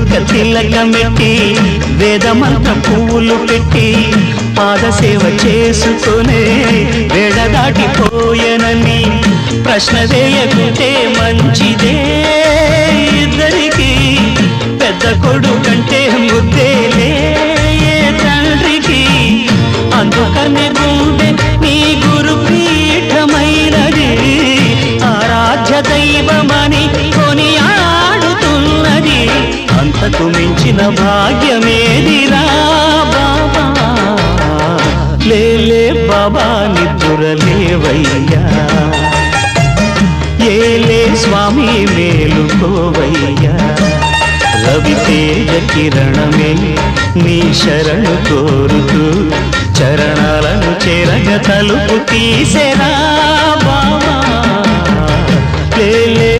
నుదుట తిలకమెట్టి వేదమంత పువ్వులు పెట్టి పాదసేవ చేసుకునే వేడ దాటిపోయెనని ప్రశ్న వేయకుంటే మంచిదే ఇద్దరికి పెద్ద కొడుకంటే ముద్దేలే తండ్రికి అందుకనే గుండె నీ గురు పీఠమైనది ఆరాధ్య దైవమని కొనియాడుతున్నది అంతకు మించిన భాగ్యమేదిరా బాబా లేలే బాబా నిద్దురలేవయ్యా ఏలే స్వామి మేలుకోవయ్యా రవి తేజ కిరణమే నీ శరణు కోరుతూ చరణాలను చెరగ తలుపు తీసెరా బాబా